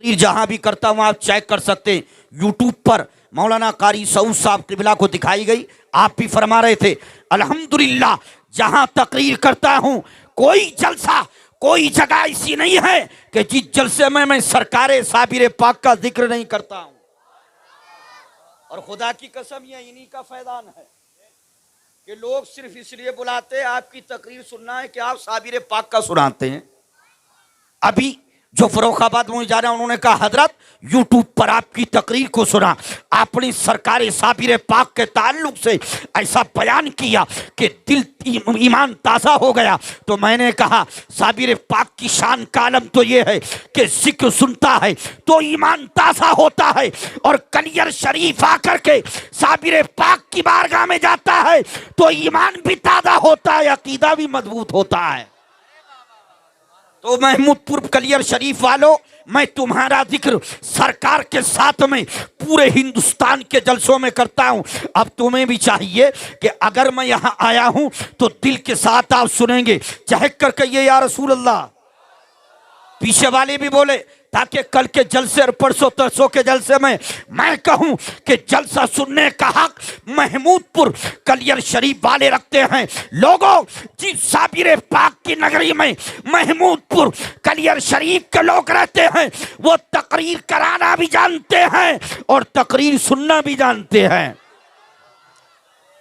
जहां भी करता हूं आप चेक कर सकते हैं, यूट्यूब पर मौलाना कारी सऊद साहब किबला को दिखाई गई। आप भी फरमा रहे थे अल्हम्दुलिल्लाह, जहां तकरीर करता हूं कोई जलसा, कोई जगह ऐसी नहीं है कि जिस जलसे में मैं सरकारे साबिर पाक का जिक्र नहीं करता हूं। और खुदा की कसम ये इन्हीं का फैदान है कि लोग सिर्फ इसलिए बुलाते हैं आपकी तकरीर सुनना है कि आप साबिर पाक का सुनाते हैं। अभी जो फरोखाबाद में जा रहे हैं उन्होंने कहा हजरत यूट्यूब पर आपकी तकरीर को सुना, आपने सरकार साबिर पाक के ताल्लुक से ऐसा बयान किया कि दिल ईमान ताज़ा हो गया। तो मैंने कहा साबिर पाक की शान का आलम तो ये है कि जिक्र सुनता है तो ईमान ताज़ा होता है, और कलियर शरीफ आकर के साबिर पाक की बारगाह में जाता है तो ईमान भी ताज़ा होता है, अकीदा भी मजबूत होता है। तो महमूदपुर कलियर शरीफ वालों, मैं तुम्हारा जिक्र सरकार के साथ में पूरे हिंदुस्तान के जलसों में करता हूं। अब तुम्हें भी चाहिए कि अगर मैं यहां आया हूं तो दिल के साथ आप सुनेंगे, चहक कर कहिए या रसूल अल्लाह। पीछे वाले भी बोले ताकि कल के जलसे और परसों तरसों के जलसे में मैं कहूं कि जलसा सुनने का हक महमूदपुर कलियर शरीफ वाले रखते हैं। लोगों, जिस साबिर पाक की नगरी में महमूदपुर कलियर शरीफ के लोग रहते हैं वो तकरीर कराना भी जानते हैं और तकरीर सुनना भी जानते हैं।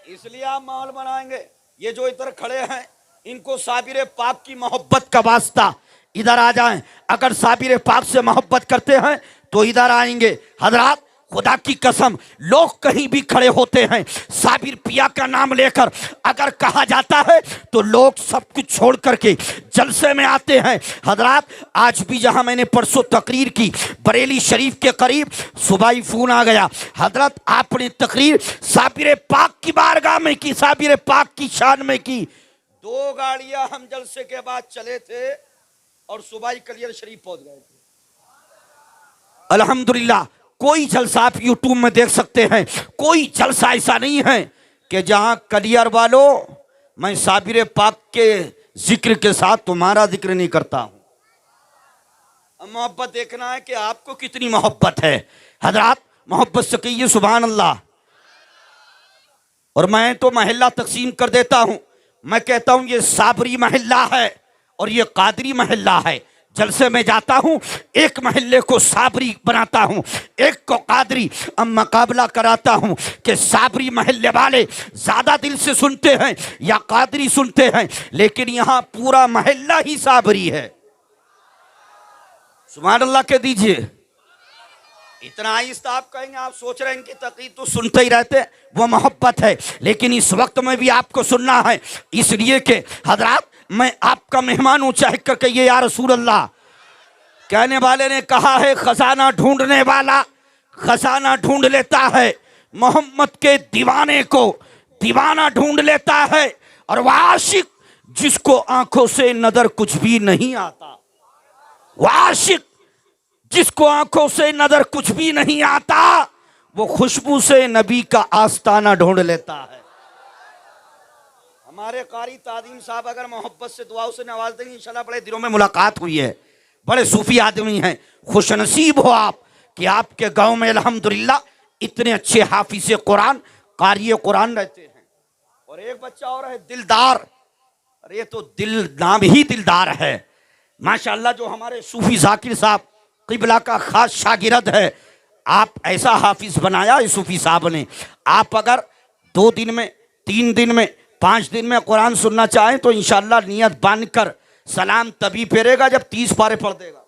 इसलिए आप माहौल बनाएंगे। ये जो इधर खड़े हैं इनको साबिर पाक की मोहब्बत का वास्ता, इधर आ जाएं। अगर साबिर पाक से मोहब्बत करते हैं तो इधर आएंगे। हजरात, खुदा की कसम, लोग कहीं भी खड़े होते हैं साबिर पिया का नाम लेकर अगर कहा जाता है तो लोग सब कुछ छोड़ करके जलसे में आते हैं। हजरात, आज भी जहां मैंने परसों तकरीर की बरेली शरीफ के करीब, सुबह ही फोन आ गया, हजरत आपने तकरीर साबिर पाक की बारगाह में की, साबिर पाक की शान में की। 2 गाड़ियां हम जलसे के बाद चले थे और सुबह ही कलियर शरीफ पहुंच गए थे। अल्हम्दुलिल्लाह, कोई जलसा आप यूट्यूब में देख सकते हैं, कोई जलसा ऐसा नहीं है कि जहां कलियर वालों मैं साबिर पाक के जिक्र के साथ तुम्हारा जिक्र नहीं करता हूं। मोहब्बत देखना है कि आपको कितनी मोहब्बत है। हजरात, मोहब्बत से कहिए सुभान अल्लाह। और मैं तो महल्ला तकसीम कर देता हूं, मैं कहता हूं ये साबरी महल्ला है और ये कादरी महल्ला है। जलसे में जाता हूं, एक महल्ले को साबरी बनाता हूं, एक को कादरी। अब मुकाबला कराता हूं कि साबरी महल्ले वाले ज्यादा दिल से सुनते हैं या कादरी सुनते हैं, लेकिन यहां पूरा महल्ला ही साबरी है। सुभान अल्लाह कह दीजिए। इतना आहिस्ता आप कहेंगे, आप सोच रहे हैं कि तकरीर तो सुनते ही रहते, वो मोहब्बत है, लेकिन इस वक्त में भी आपको सुनना है। इसलिए कि हजरात, मैं आपका मेहमान हूं, चाहे करके ये या रसूल अल्लाह। कहने वाले ने कहा है खजाना ढूंढने वाला खजाना ढूंढ लेता है, मोहम्मद के दीवाने को दीवाना ढूंढ लेता है, और वह आशिक जिसको आंखों से नजर कुछ भी नहीं आता, वह आशिक जिसको आंखों से नजर कुछ भी नहीं आता, वो खुशबू से नबी का आस्ताना ढूंढ लेता है। हमारे कारी तादीम साहब अगर मोहब्बत से दुआओं से नवाज देंगे, इंशाल्लाह बड़े दिनों में मुलाकात हुई है, बड़े सूफी आदमी हैं। खुशनसीब हो आप कि आपके गांव में अल्हम्दुलिल्लाह इतने अच्छे हाफिज़े कुरान, कारी कुरान रहते हैं। और एक बच्चा और है दिलदार, अरे तो दिल नाम ही दिलदार है माशाल्लाह, जो हमारे सूफी जाकिर साहब किबला का खास शागिर्द है। आप ऐसा हाफिज बनाया है सूफी साहब ने, आप अगर 2 दिन में, 3 दिन में, 5 दिन में कुरान सुनना चाहें तो इंशाल्लाह नियत बांधकर सलाम तभी फेरेगा जब 30 पारे पढ़ देगा।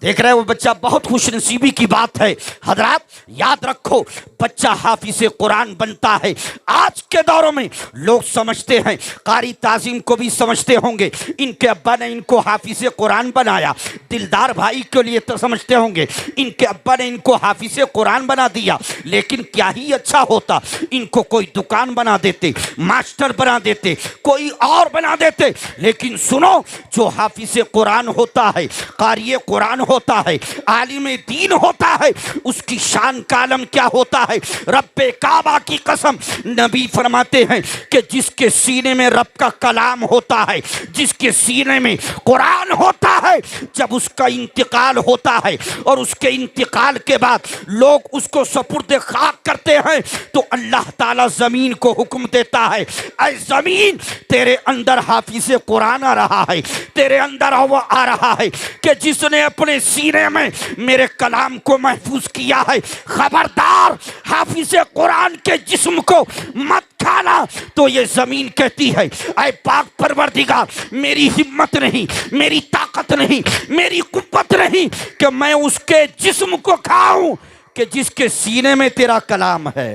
देख रहे हो बच्चा, बहुत खुशनसीबी की बात है। हजरात, याद रखो, बच्चा हाफिज़े कुरान बनता है। आज के दौर में लोग समझते हैं, कारी ताज़ीम को भी समझते होंगे, इनके अब्बा ने इनको हाफिज़े कुरान बनाया। दिलदार भाई के लिए तो समझते होंगे, इनके अब्बा ने इनको हाफिज़े कुरान बना दिया। लेकिन क्या ही अच्छा होता, इनको कोई दुकान बना देते, मास्टर बना देते, कोई और बना देते। लेकिन सुनो, जो हाफिज़े कुरान होता है, कारी कुरान होता है, आलिम दीन होता है उसकी शान का आलम क्या होता है। रब्बे काबा की कसम, नबी फरमाते हैं कि जिसके सीने में रब का कलाम होता है, जिसके सीने में कुरान होता है, जब उसका इंतकाल होता है और उसके इंतकाल के बाद लोग उसको सुपुर्द खाक करते हैं तो अल्लाह ताला जमीन को हुक्म देता है, ऐ जमीन तेरे अंदर हाफिज कुरान आ रहा है, तेरे अंदर वो आ रहा है कि जिसने अपने सीने में मेरे कलाम को महफूज किया है, खबरदार हाफिज कुरान के जिस्म को मत खाना। तो ये जमीन कहती है, ऐ पाक परवरदिगार मेरी हिम्मत नहीं, मेरी ताकत नहीं, मेरी कुव्वत नहीं कि मैं उसके जिस्म को खाऊं कि जिसके सीने में तेरा कलाम है।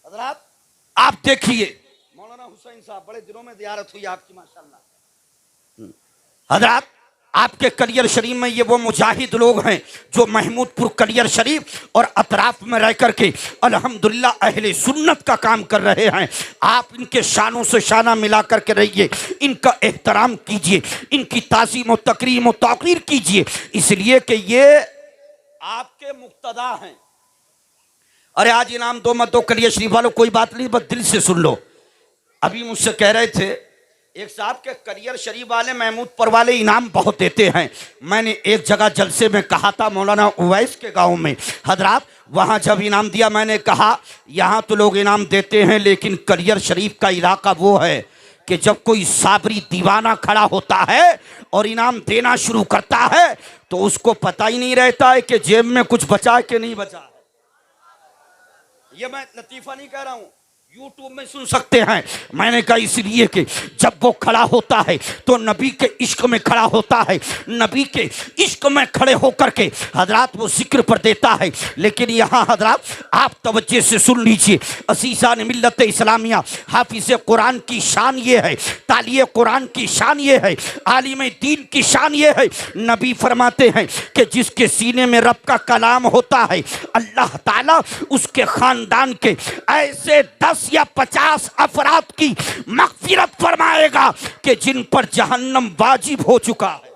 हज़रात आप देखिए, मौलाना हुसैन साहब बड़े दिनों में ज़ियारत हुई आपकी माशाल्लाह। हज़रात आपके कलियर शरीफ में ये वो मुजाहिद लोग हैं जो महमूदपुर कलियर शरीफ और अतराफ में रह करके अल्हम्दुलिल्लाह अहले सुन्नत का काम कर रहे हैं। आप इनके शानों से शाना मिला करके रहिए, इनका एहतराम कीजिए, इनकी ताज़ीम और तकरीम और तौक़ीर कीजिए, इसलिए कि ये आपके मुक्तदा हैं। अरे आज इनाम दो मत दो कलियर शरीफ वालों, कोई बात नहीं, बस दिल से सुन लो। अभी मुझसे कह रहे थे एक साहब के कलियर शरीफ वाले महमूदपुर वाले इनाम बहुत देते हैं। मैंने एक जगह जलसे में कहा था मौलाना उवैस के गांव में, हजरात वहां जब इनाम दिया मैंने कहा यहाँ तो लोग इनाम देते हैं लेकिन कलियर शरीफ का इलाका वो है कि जब कोई साबरी दीवाना खड़ा होता है और इनाम देना शुरू करता है तो उसको पता ही नहीं रहता है कि जेब में कुछ बचा है कि नहीं बचा है। ये मैं लतीफा नहीं कह रहा हूं, यूट्यूब में सुन सकते हैं। मैंने कहा इसलिए कि जब वो खड़ा होता है तो नबी के इश्क में खड़ा होता है, नबी के इश्क में खड़े होकर के हजरात वो जिक्र पर देता है। लेकिन यहाँ हजरात आप तवज्जो से सुन लीजिए, असीसान मिल्लत इस्लामिया हाफिज कुरान की शान ये है, तालिये कुरान की शान ये है, आलिम दीन की शान ये है। नबी फरमाते हैं कि जिसके सीने में रब का कलाम होता है अल्लाह ताला उसके खानदान के ऐसे 10 या 50 अफराद की मग़फ़िरत फरमाएगा कि जिन पर जहन्नम वाजिब हो चुका है।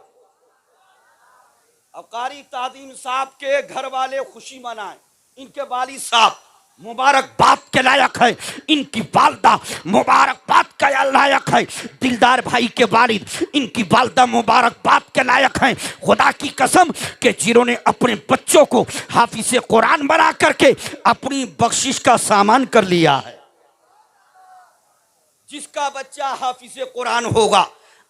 अब कारी तादीम साहब के घर वाले खुशी मनाएं, इनके वालिद साहब मुबारकबाद के लायक है, इनकी वालदा मुबारकबाद के लायक है, दिलदार भाई के वालिद इनकी वालदा मुबारकबाद के लायक हैं। खुदा की कसम कि जिन्होंने अपने बच्चों को हाफिज़ कुरान बना करके अपनी बख्शिश का सामान कर लिया है। जिसका बच्चा हाफिज़ कुरान होगा,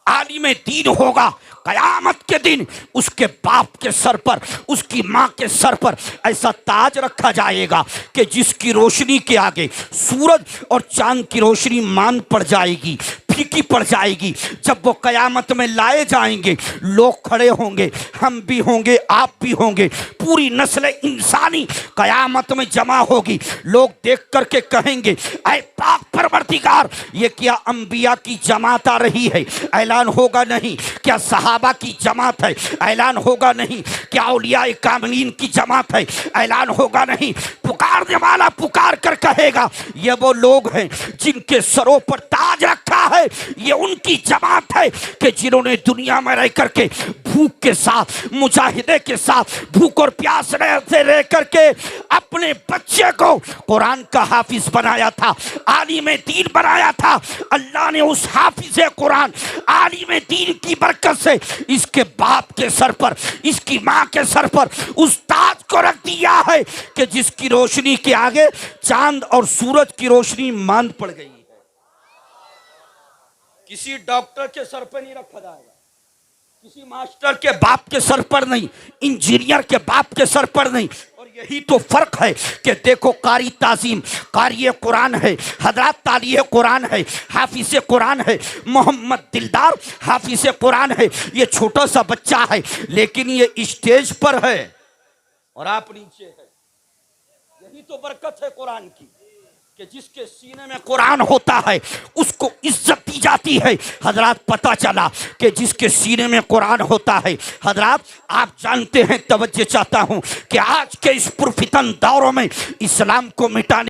आलिम दीन होगा, कयामत के दिन उसके बाप के सर पर, उसकी माँ के सर पर ऐसा ताज रखा जाएगा कि जिसकी रोशनी के आगे सूरज और चांद की रोशनी मान पड़ जाएगी, फीकी पड़ जाएगी। जब वो कयामत में लाए जाएंगे लोग खड़े होंगे, हम भी होंगे, आप भी होंगे, पूरी नस्ल इंसानी कयामत में जमा होगी। लोग देख करके कहेंगे ऐ पाक परवरदिगार ये क्या अंबिया की जमात आ रही है? ऐलान होगा नहीं। क्या सहाबा की जमात है? ऐलान होगा नहीं। क्या औलिया कामिलीन की जमात है? ऐलान होगा नहीं। पुकारने वाला पुकार कर कहेगा ये वो लोग हैं जिनके सरों पर ताज रखा है, ये उनकी जमात है कि जिन्होंने दुनिया में रह करके भूख के साथ, मुजाहिदे के साथ, भूख और प्यास से रह करके अपने बच्चे को कुरान का हाफिज बनाया था, आलिम दीन बनाया था। अल्लाह ने उस हाफिज कुरान, आलिम दीन की बरकत से इसके बाप के सर पर, इसकी माँ के सर पर उस ताज को रख दिया है कि जिसकी रोशनी के आगे चांद और सूरज की रोशनी मान पड़ गई है। किसी डॉक्टर के सर पर नहीं रखा जाएगा, किसी मास्टर के बाप के सर पर नहीं, इंजीनियर के बाप के सर पर नहीं। और यही तो फर्क है कि देखो कारी ताजीम कारी कुरान है, हजरत तालिये कुरान है, हाफिज़ कुरान है, मोहम्मद दिलदार हाफिज़ कुरान है। ये छोटा सा बच्चा है लेकिन ये स्टेज पर है और आप नीचे है। यही तो बरकत है कुरान की कि जिसके सीने में कुरान होता है उसको इज्जत दी जाती है। हजरात पता चला कि जिसके सीने में कुरान होता है, हजरात आप जानते हैं, तवज्जो चाहता हूं कि आज के इस पुरफितन दौरों में इस्लाम को मिटाने